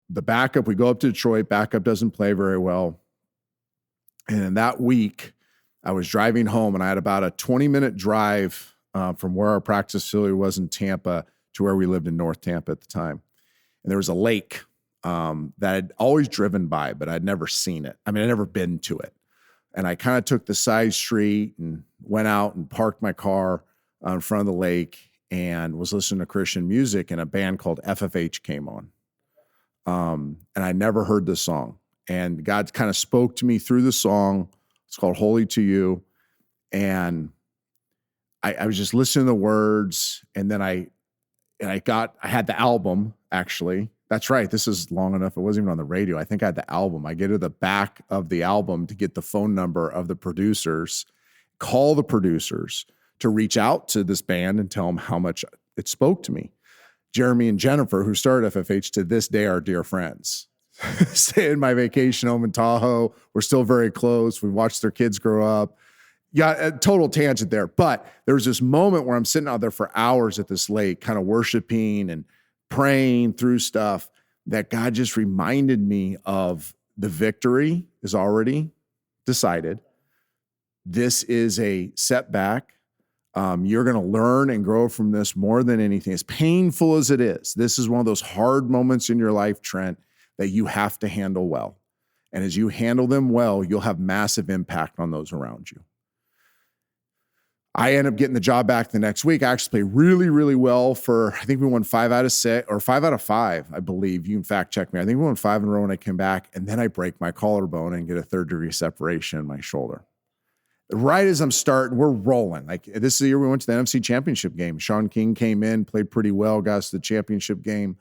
the backup, we go up to Detroit, backup doesn't play very well. And in that week, I was driving home, and I had about a 20-minute drive from where our practice facility was in Tampa to where we lived in North Tampa at the time. And there was a lake that I'd always driven by, but I'd never seen it. I mean, I'd never been to it. And I kind of took the side street and went out and parked my car in front of the lake and was listening to Christian music, and a band called FFH came on. And I never heard this song. And God kind of spoke to me through the song. It's called Holy to You. And I was just listening to the words. And then I had the album, actually. That's right. This is long enough. It wasn't even on the radio. I think I had the album. I get to the back of the album to get the phone number of the producers, call the producers to reach out to this band and tell them how much it spoke to me. Jeremy and Jennifer, who started FFH, to this day are dear friends. Stay in my vacation home in Tahoe. We're still very close. We watched their kids grow up. Yeah, a total tangent there. But there was this moment where I'm sitting out there for hours at this lake, kind of worshiping and praying through stuff, that God just reminded me of the victory is already decided. This is a setback. You're going to learn and grow from this more than anything. As painful as it is, this is one of those hard moments in your life, Trent, that you have to handle well. And as you handle them well, you'll have massive impact on those around you. I ended up getting the job back the next week. I actually played really, really well for, I think we won 5 out of 6 or 5 out of 5, I believe. You can fact check me. I think we won 5 in a row when I came back. And then I break my collarbone and get a 3rd-degree separation in my shoulder. Right as I'm starting, we're rolling. Like, this is the year we went to the NFC Championship game. Sean King came in, played pretty well, got us to the championship game.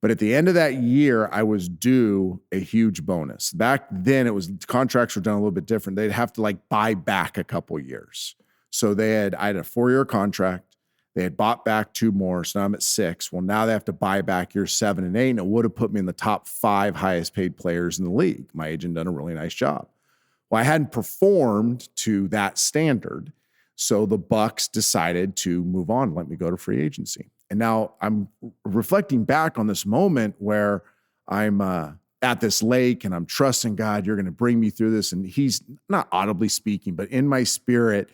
But at the end of that year, I was due a huge bonus. Back then, contracts were done a little bit different. They'd have to buy back a couple years. So I had a 4-year contract. They had bought back 2 more. So now I'm at 6. Well, now they have to buy back years 7 and 8, and it would have put me in the top 5 highest paid players in the league. My agent done a really nice job. Well, I hadn't performed to that standard. So the Bucs decided to move on, let me go to free agency. And now I'm reflecting back on this moment where I'm at this lake and I'm trusting God, you're going to bring me through this. And he's not audibly speaking, but in my spirit,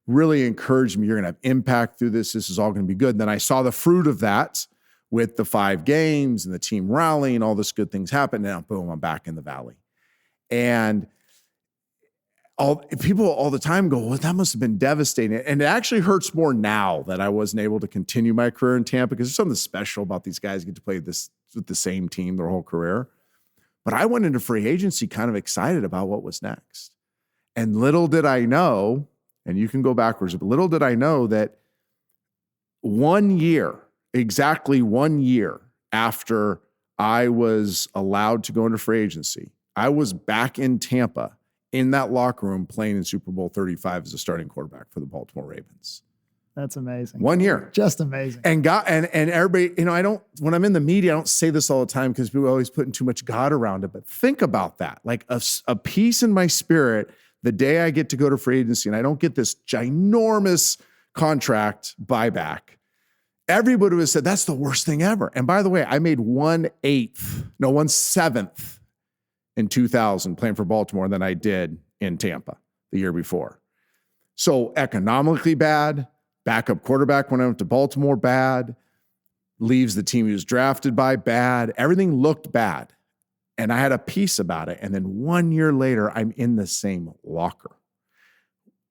really encouraged me. You're going to have impact through this. This is all going to be good. And then I saw the fruit of that with the 5 games and the team rallying, all this good things happen. Now, boom, I'm back in the valley. And people all the time go, well, that must have been devastating. And it actually hurts more now that I wasn't able to continue my career in Tampa, because there's something special about these guys who get to play this with the same team their whole career. But I went into free agency kind of excited about what was next. And little did I know, and you can go backwards, but little did I know that exactly 1 year after I was allowed to go into free agency, I was back in Tampa in that locker room playing in Super Bowl 35 as a starting quarterback for the Baltimore Ravens. That's amazing. 1 year. Just amazing. And God, and everybody, when I'm in the media, I don't say this all the time because people are always putting too much God around it, but think about that. Like a peace in my spirit the day I get to go to free agency and I don't get this ginormous contract buyback. Everybody would have said, that's the worst thing ever. And by the way, I made 1/7 in 2000 playing for Baltimore than I did in Tampa the year before. So economically bad, backup quarterback when I went to Baltimore bad, leaves the team he was drafted by bad. Everything looked bad. And I had a peace about it. And then 1 year later, I'm in the same locker.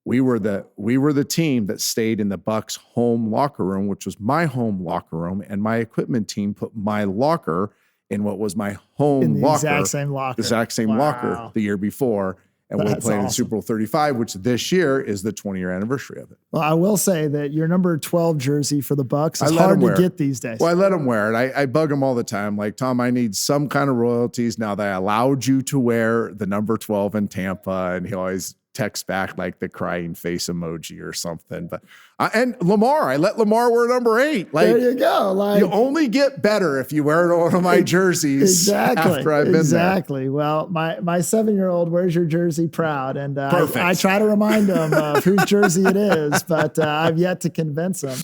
We were the team that stayed in the Bucs home locker room, which was my home locker room, and my equipment team put my locker in what was my home locker. Exact same locker. Exact same locker the year before. And we're playing in Super Bowl 35, which this year is the 20-year anniversary of it. Well, I will say that your number 12 jersey for the Bucs is hard to get these days. Well, I let him wear it. I bug him all the time. Like, Tom, I need some kind of royalties now that I allowed you to wear the number 12 in Tampa. And he always texts back like the crying face emoji or something. But and Lamar, I let Lamar wear number 8. Like, there you go. You only get better if you wear one of my jerseys after I've been there. Exactly. Well, my 7-year-old wears your jersey proud, and I try to remind him of whose jersey it is, but I've yet to convince him.